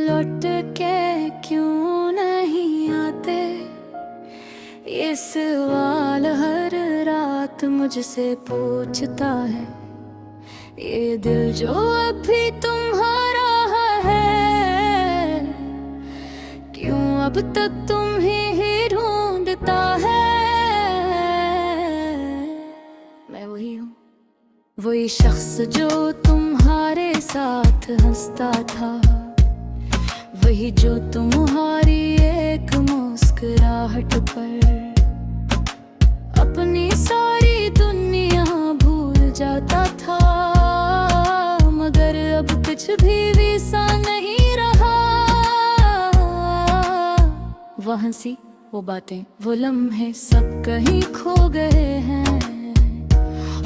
लौट के क्यों नहीं आते, ये सवाल हर रात मुझसे पूछता है। ये दिल जो अभी तुम्हारा है, क्यों अब तक तुम्हें ढूंढता है। मैं वही हूँ, वही शख्स जो तुम्हारे साथ हंसता था, वही जो तुम्हारी एक मुस्कुराहट पर अपनी सारी दुनिया भूल जाता था। मगर अब कुछ भी वैसा नहीं रहा। वो हंसी, वो बातें, वो लम्हे सब कहीं खो गए हैं,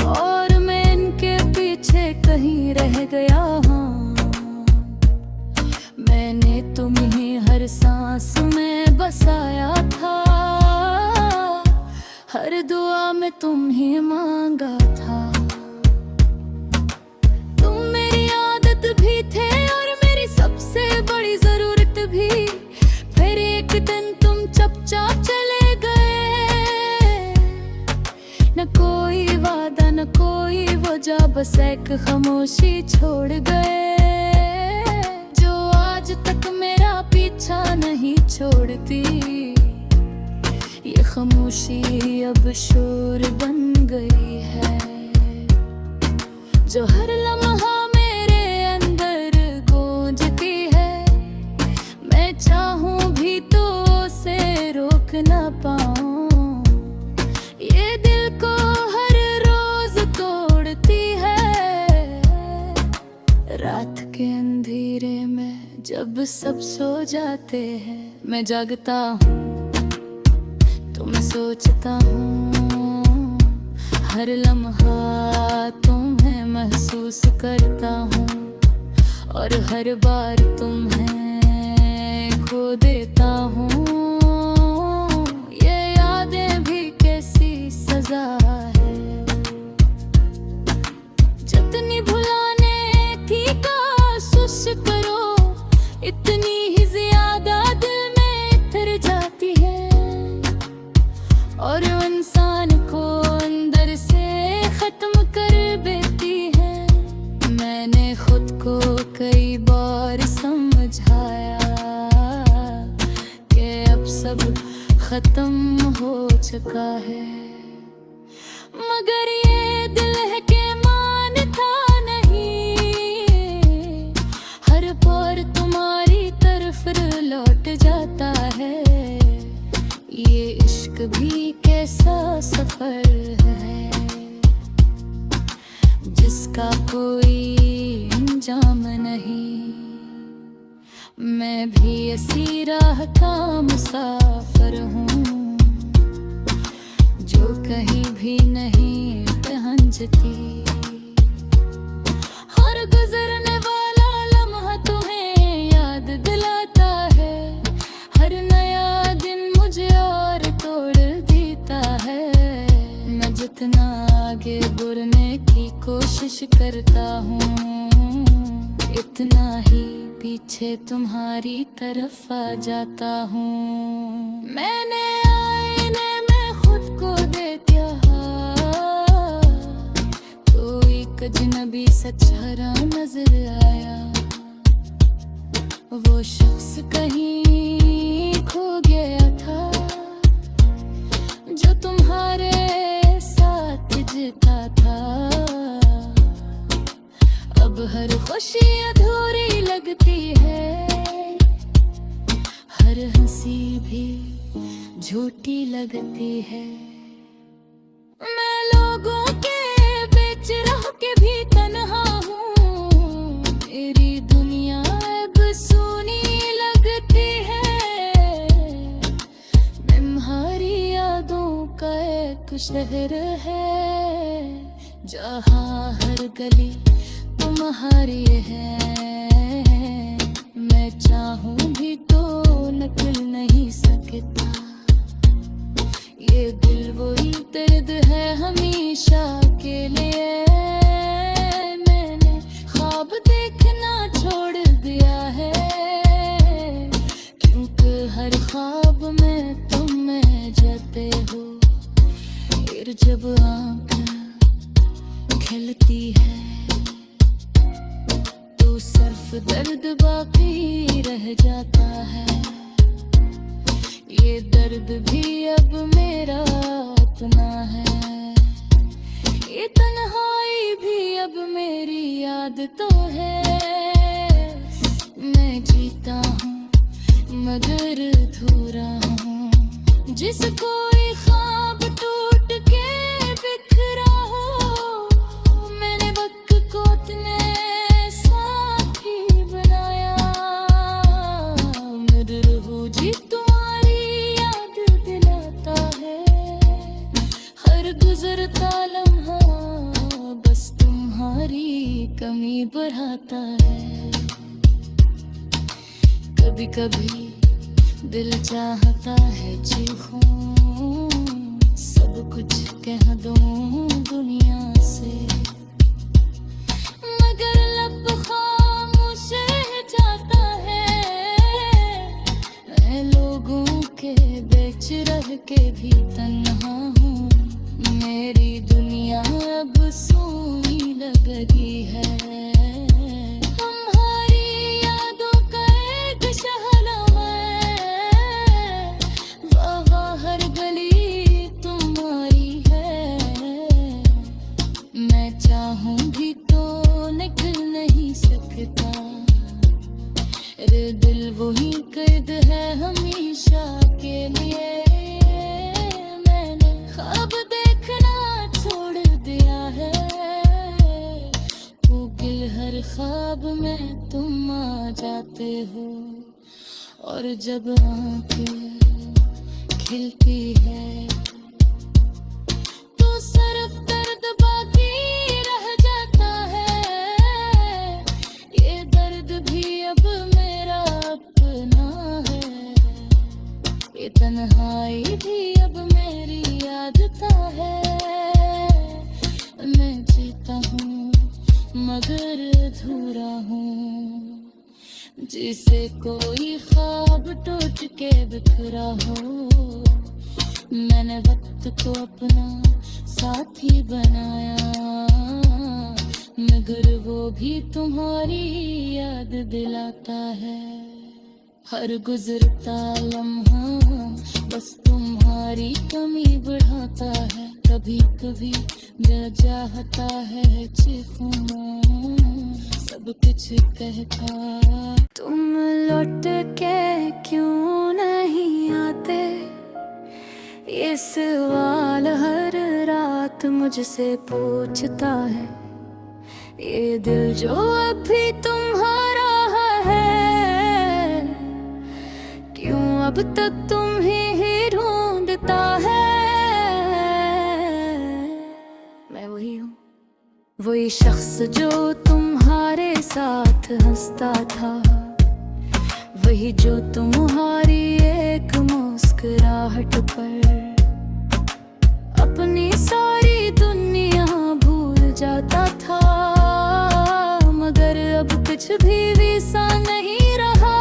और मैं इनके पीछे कहीं रह गया हूँ। मैंने तुम्हें हर सांस में बसाया था, हर दुआ में तुम्हें मांगा था। तुम मेरी आदत भी थे और मेरी सबसे बड़ी जरूरत भी। फिर एक दिन तुम चुपचाप चले गए, न कोई वादा न कोई वजह, बस एक खामोशी छोड़ गए जो आज तक मेरा पीछा नहीं छोड़ती। ये खामोशी अब शोर बन गई है, जो हर लम्हा मेरे अंदर गूंजती है। मैं चाहूं भी तो उसे रोक ना पाऊं, ये दिल को हर रोज तोड़ती है। रात के अंधेरे में जब सब सो जाते हैं, मैं जागता हूँ तो मैं सोचता हूँ, हर लम्हा तुम्हें महसूस करता हूँ, और हर बार तुम्हें खो देता हूँ। ये यादें भी कैसी सजा है, जितनी भुलाने की कोशिश करो इतनी ही ज्यादा दिल में इतर जाती है, और इंसान को अंदर से खत्म कर देती है। मैंने खुद को कई बार समझाया कि अब सब खत्म हो चुका है, मगर ये दिल है कि मानता नहीं। हर बार तुम्हारी तरफ लौट जाता है। ये इश्क भी कैसा सफर है, जिसका कोई अंजाम नहीं। मैं भी इसी राह का मुसाफिर हूँ, जो कहीं भी नहीं पहुँचती। हर गुजरने वाला लम्हा तुम्हें याद दिलाता है, हर नया दिन मुझे और तोड़ देता है। मैं जितना आगे बढ़ने की कोशिश करता हूँ, इतना ही पीछे तुम्हारी तरफ आ जाता हूँ। मैंने आईने में खुद को देखा, तो एक अजनबी सा चेहरा नजर आया। वो शख्स कहीं खो गया था, जो तुम्हारे साथ जीता था। अब हर खुशी अधूरी लगती है, हर हंसी भी झूठी लगती है। मैं लोगों के बीच रह के भी तन्हा हूँ, मेरी दुनिया अब सुनी लगती है। तुम्हारी यादों का एक शहर है, जहाँ हर गली तुम्हारी है। मैं चाहूं भी तो निकल नहीं सकता, ये दिल वही दर्द है हमेशा के लिए। मैंने ख्वाब देखना छोड़ दिया है, जब आँख खिलती है तो सिर्फ दर्द बाकी रह जाता है। ये दर्द भी अब मेरा अपना है, ये तन्हाई भी अब मेरी याद तो है। मैं जीता हूँ मगर अधूरा हूँ, जिस कोई ख्वाब टूट के बिखरा हो। मैंने वक्त को अपने साथी बनाया, मगर हो जी तुम्हारी याद दिलाता है। हर गुजरता लम्हा बस तुम्हारी कमी बढ़ाता है। कभी कभी दिल चाहता है चीखूं, सब कुछ कह दूं दुनिया से, मगर लब खामोश जाता है। मैं लोगों के बीच रह के भी तन्हा हूँ, मेरी दुनिया अब सूनी लग रही है। चाहूंगी तो निकल नहीं सकता, रे दिल वही कैद है हमेशा के लिए। मैंने ख्वाब देखना छोड़ दिया है, वो गिल हर ख्वाब में तुम आ जाते हो। और जब आँखें खिलती है तो सिर्फ दर्द बाकी रह जाता है। ये दर्द भी अब मेरा अपना है, ये तन्हाई भी अब मेरी यादता है। मैं जीता हूँ मगर अधूरा हूँ, जिसे कोई ख्वाब टूट के बिखरा हो। मैंने वक्त को अपना साथी बनाया, मगर वो भी तुम्हारी याद दिलाता है। हर गुजरता लम्हा बस तुम्हारी कमी बढ़ाता है। कभी कभी दिल चाहता है चीखूं, सब कुछ कहता। तुम लौट के क्यों नहीं आते, ये सवाल हर रात मुझसे पूछता है। ये दिल जो अभी तुम्हारा है, क्यों अब तक तुम्हें ढूंढता है। मैं वही हूँ, वही शख्स जो तुम्हारे साथ हंसता था, वही जो तुम्हारी एक मुस्कुराहट पर अपनी सारी दुनिया भूल जाता था। मगर अब कुछ भी वैसा नहीं रहा,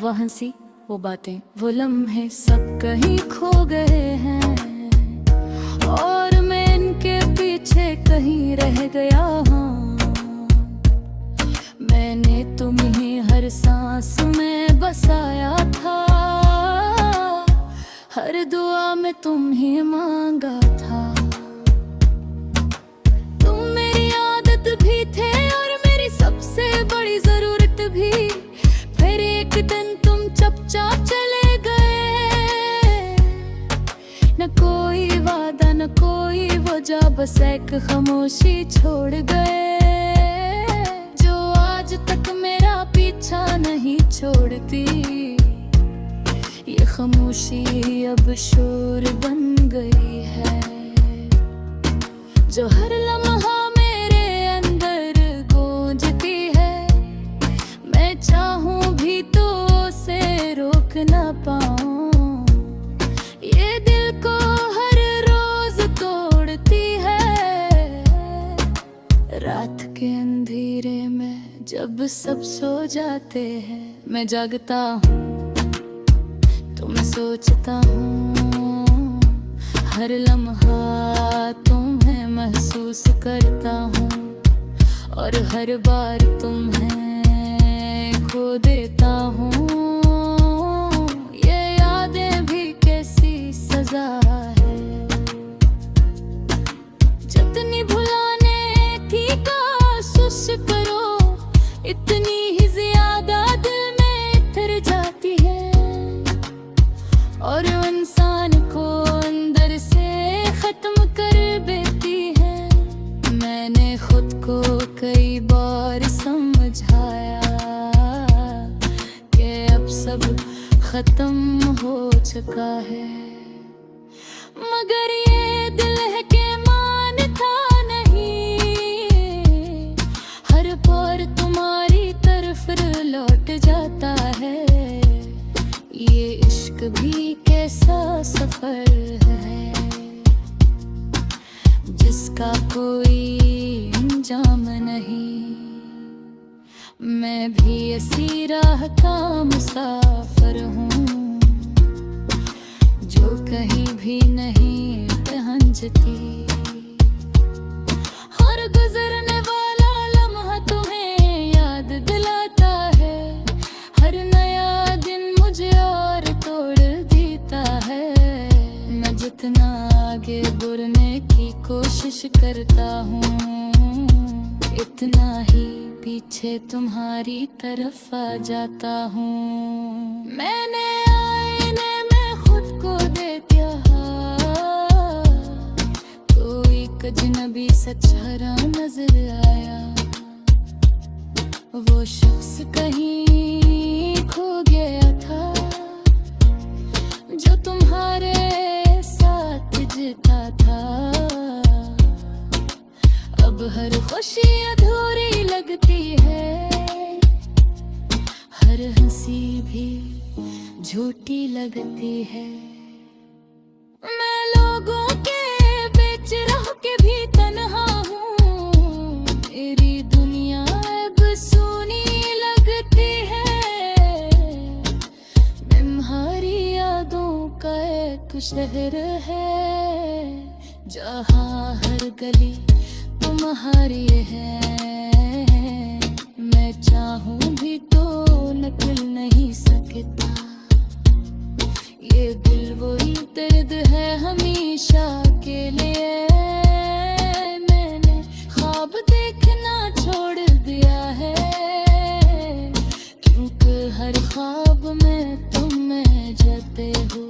वो हंसी, वो बातें, वो लम्हे सब कहीं खो गए हैं। और मैं इनके पीछे कहीं रह गया हूँ। मैंने तुम्हें हर सांस में बसाया था, हर दुआ में तुम्हें मांगा था। तुम मेरी आदत भी थे और मेरी सबसे बड़ी जरूरत भी। फिर एक दिन तुम चुपचाप चले गए, न कोई वादा न कोई वजह, बस एक खामोशी छोड़ गए जो आज तक मेरा पीछा नहीं छोड़ती। ये खामोशी अब शोर बन गई है, जो हर लम्हा मेरे अंदर गूंजती है। मैं चाहूं भी तो उसे रोक ना पाऊं, ये दिल को हर रोज तोड़ती है। रात के अंधेरे में जब सब सो जाते हैं, मैं जागता हूँ तो मैं सोचता हूँ हर लम्हा तुम्हें महसूस करता हूँ और हर बार तुम्हें खो देता हूँ। ये यादें भी कैसी सजा है, जितनी भुलाने की कोशिश करो इतनी ही ज्यादा दिल में उतर जाती है और इंसान को अंदर से खत्म कर देती है। मैंने खुद को कई बार समझाया कि अब सब खत्म हो चुका है, मगर ये दिल है कि मानता नहीं। हर बार तुम्हारी तरफ लौट जाता है। ये इश्क भी कैसा सफर है जिसका कोई अंजाम नहीं। मैं भी इसी राह का मुसाफिर हूँ जो कहीं भी नहीं पहुँचती। हर गुजरने वाला लम्हा तुम्हें याद दिलाता है, हर नया दिन मुझे और तोड़ देता है। मैं जितना आगे बढ़ने की कोशिश करता हूँ इतना ही पीछे तुम्हारी तरफ आ जाता हूँ। मैंने आईने में खुद को देखा, तो एक अजनबी सा चेहरा नजर आया। वो शख्स कहीं खो गया था जो तुम्हारे साथ जीता था। अब हर खुशी अधूरी लगती है, हर हंसी भी झूठी लगती है। मैं लोगों के बीच रह के भी तन्हा हूँ, मेरी दुनिया अब सूनी लगती है। तुम्हारी यादों का एक शहर है जहाँ हर गली तुम्हारी है। मैं चाहूं भी तो निकल नहीं सकता। ये दिल वही दर्द है हमेशा के लिए। मैंने ख्वाब देखना छोड़ दिया है क्योंकि हर ख्वाब में तुम जाते हो।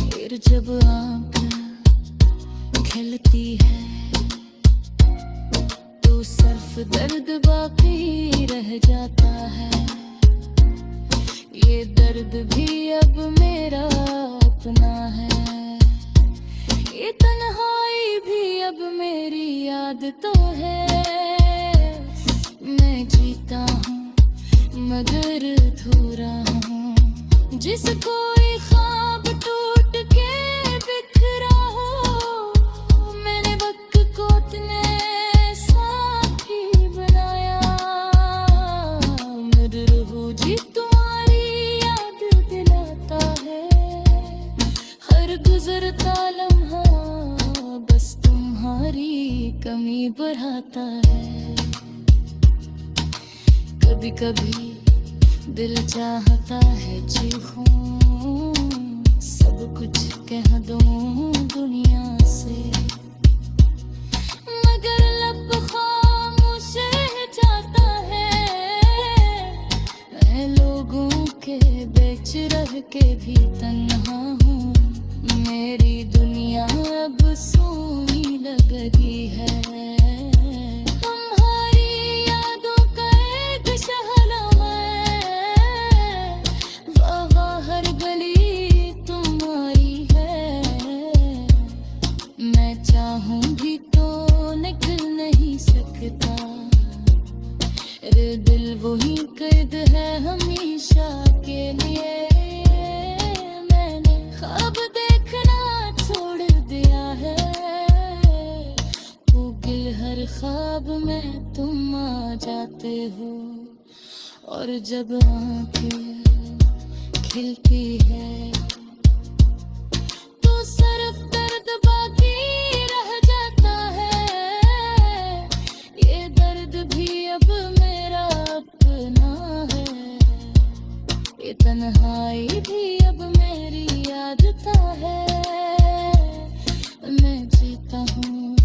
फिर जब आँख खिलती है तो सिर्फ दर्द बाकी रह जाता है। ये दर्द भी अब मेरा अपना है, ये तन्हाई भी अब मेरी याद तो है। मैं जीता हूँ मगर अधूरा हूँ, जिस कोई ख्वाब टूट के बिखरा हो। मैंने वक्त को इतने साथी बनाया, मेरे रूह जी तुम्हारी याद दिलाता है। हर गुजरता लम्हा बस तुम्हारी कमी बढ़ाता है। कभी कभी दिल चाहता है चीखूं, सब कुछ कह दूं दुनिया से, मगर लब खामोश जाता है। मैं लोगों के बीच रह के भी तन्हा हूँ, मेरी दुनिया अब सूनी लग रही है। दिल वही कैद है हमेशा के लिए। मैंने ख्वाब देखना छोड़ दिया है, मुगिल हर ख्वाब में तुम आ जाते हो। और जब आँखें खिलती है तो सिर्फ दर्द ये तन्हाई भी अब मेरी आदत है। मैं जीता हूँ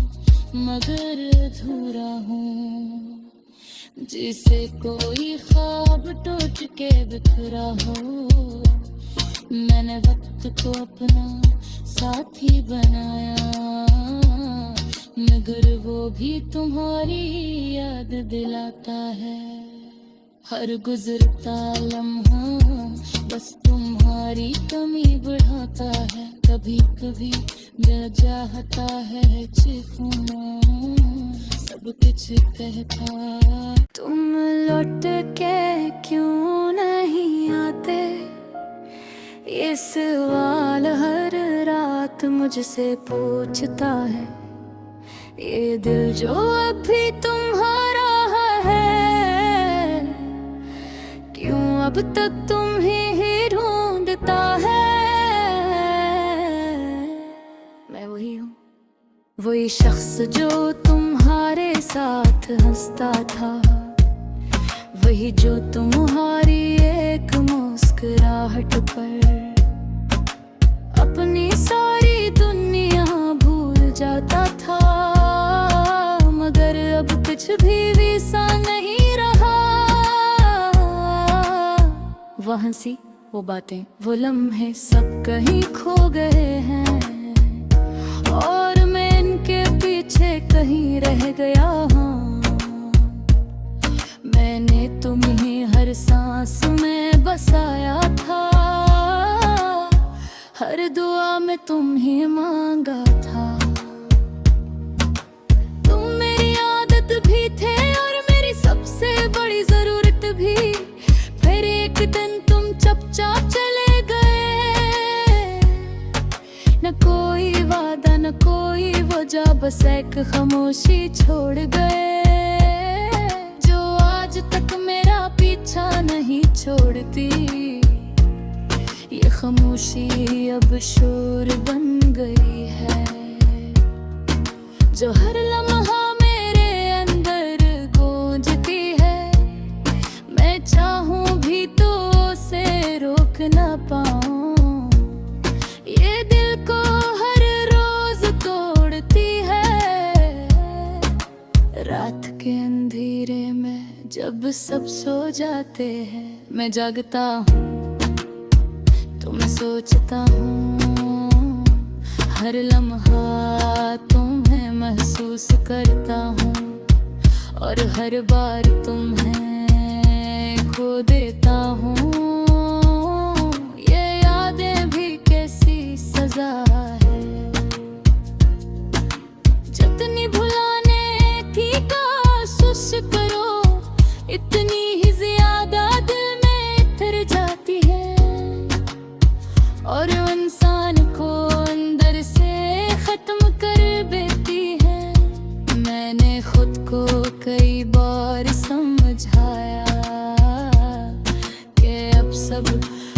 मगर अधूरा हूँ, जिसे कोई ख्वाब टूट के बिखरा हो। मैंने वक्त को अपना साथी बनाया, मगर वो भी तुम्हारी याद दिलाता है। हर गुजरता लम्हा बस तुम्हारी कमी बढ़ाता है। कभी कभी दिल चाहता है चीखूं सब कुछ कहता। तुम लौट के क्यों नहीं आते, ये सवाल हर रात मुझसे पूछता है। ये दिल जो अभी तुम्हारा है, क्यों अब तक तुम्हें ही ढूंढता है। मैं वही हूँ, वही शख्स जो तुम्हारे साथ हंसता था, वही जो तुम्हारी एक मुस्कुराहट पर अपनी सारी दुनिया भूल जाता था। मगर अब कुछ भी वैसा नहीं रहा। वो हंसी, वो बातें, वो लम्हे सब कहीं खो गए हैं, और मैं इनके पीछे कहीं रह गया हूँ। मैंने तुम्हें हर सांस में बसाया था, हर दुआ में तुम्हें मांगा था। तुम मेरी आदत भी थे और मेरी सबसे बड़ी जरूरत भी। फिर एक दिन तुम चुपचाप चले गए, न कोई वादा न कोई वजह, बस एक खामोशी छोड़ गए जो आज तक मेरा पीछा नहीं छोड़ती। ये खामोशी अब शोर बन गई है, जो हर लम्हा मेरे अंदर गूंजती है। मैं चाहूं भी तो उसे रोक ना पाऊं, ये दिल को हर रोज तोड़ती है। रात के अंधेरे में जब सब सो जाते हैं, मैं जागता हूँ तो मैं सोचता हूँ। हर लम्हा तुम्हें महसूस करता हूँ, और हर बार तुम्हें खो देता हूँ। ये यादें भी कैसी सजा है, जितनी भुलाने की कोशिश करो इतनी ही ज्यादा दिल में इतर जाती है, और इंसान को अंदर से खत्म कर देती है। मैंने खुद को कई बार समझाया कि अब सब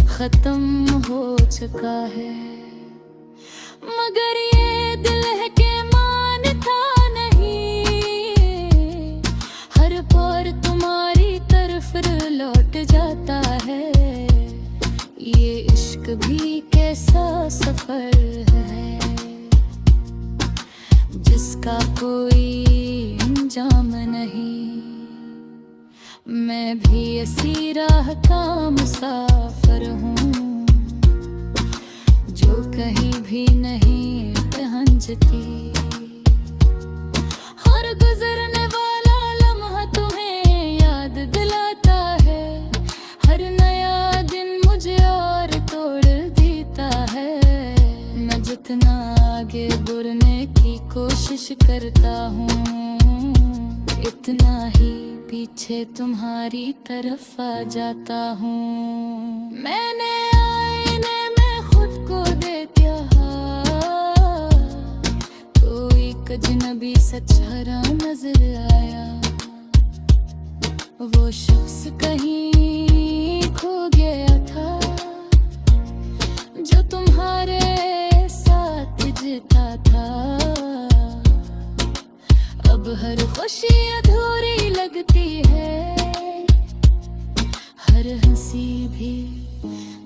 खत्म हो चुका है, मगर ये दिल है कि मानता नहीं। हर बार तुम्हारी तरफ लौट जाता है। ये इश्क भी कैसा सफर है, जिसका कोई अंजाम नहीं। मैं भी इसी राह का मुसाफिर हूँ, जो कहीं भी नहीं पहुँचती। हर गुजरने वाला लम्हा तुम्हें याद दिलाता है, हर नया दिन मुझे और तोड़ देता है। मैं जितना आगे बढ़ने की कोशिश करता हूँ, इतना ही पीछे तुम्हारी तरफ आ जाता हूँ। मैंने आईने में खुद को दे दिया, तो एक अजनबी सा चेहरा नजर आया। वो शख्स कहीं खो गया था, जो तुम्हारे साथ जीता था। अब हर खुशी अधूरी लगती है, हर हंसी भी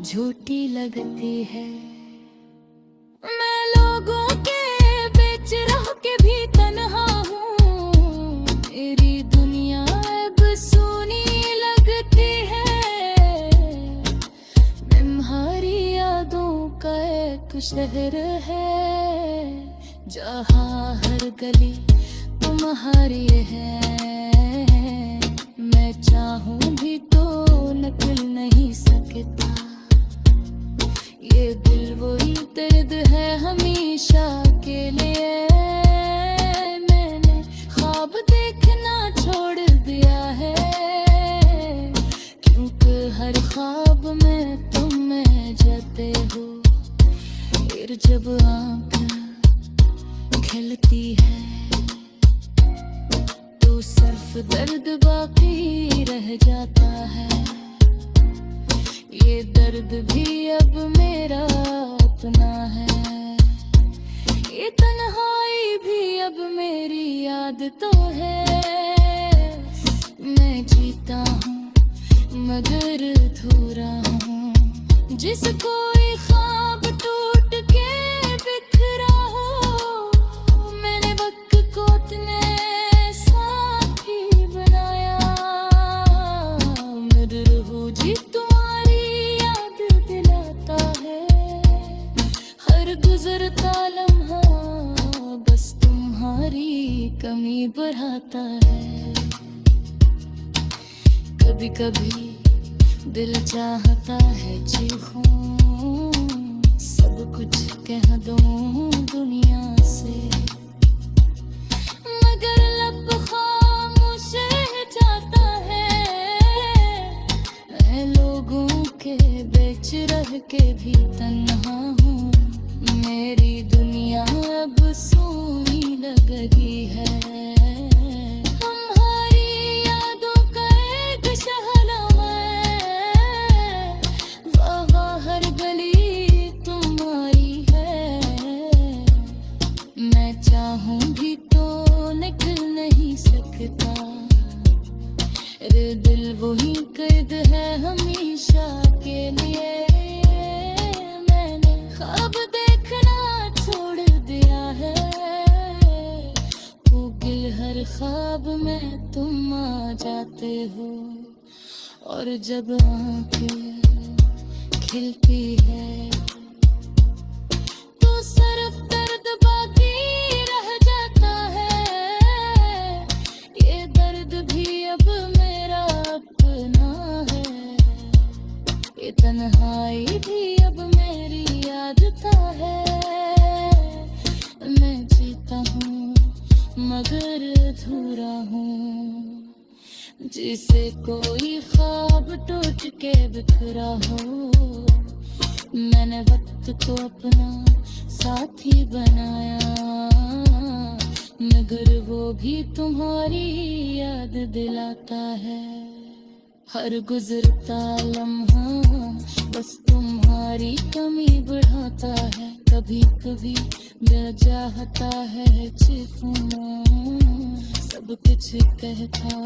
झूठी लगती है। मैं लोगों के बीच रह के भी तन्हा हूँ, मेरी दुनिया अब सुनी लगती है। तुम्हारी यादों का एक शहर है, जहाँ हर गली तुम्हारी है। मैं चाहूं भी तो निकल नहीं सकता, ये दिल वही दर्द है हमेशा के लिए। मैंने ख्वाब देखना छोड़ दिया है, क्योंकि हर ख्वाब में तुम में जाते हो। फिर जब आँखें खिलती है तो सिर्फ दर्द बाकी रह जाता है। ये दर्द भी अब मेरा अपना है, ये तन्हाई भी अब मेरी याद तो है। मैं जीता हूँ मगर अधूरा हूँ, जिसको ये ख्वाब टूट के बिखरा हो। मैंने वक्त को इतने साथी बनाया, मेरी रूह जी तुम्हारी याद दिलाता है। हर गुजरता लम्हा बस तुम्हारी कमी बढ़ाता है। कभी कभी दिल चाहता है चीखूं, सब कुछ कह दूं दुनिया से, मगर लब खामोश रह जाता है। मैं लोगों के बीच रह के भी तन्हा हूँ, मेरी दुनिया अब सूनी लगती है। चाहूं भी तो निकल नहीं सकता, रे दिल वही कैद है हमेशा के लिए। मैंने ख्वाब देखना छोड़ दिया है, वो गिल हर ख्वाब में तुम आ जाते हो। और जब आँखें खिलती है तो सिर्फ दर्द बाकी रह जाता है। ये दर्द भी अब मेरा अपना है, ये तन्हाई भी अब मेरी यादता है। मैं जीता हूँ मगर अधूरा हूँ, जिसे कोई ख्वाब टूट के बिखरा हो। मैंने वक्त को अपना साथी बनाया, मगर वो भी तुम्हारी याद दिलाता है। हर गुजरता लम्हा बस तुम्हारी कमी बढ़ाता है। कभी कभी दिल चाहता है चीखूं, सब कुछ कहता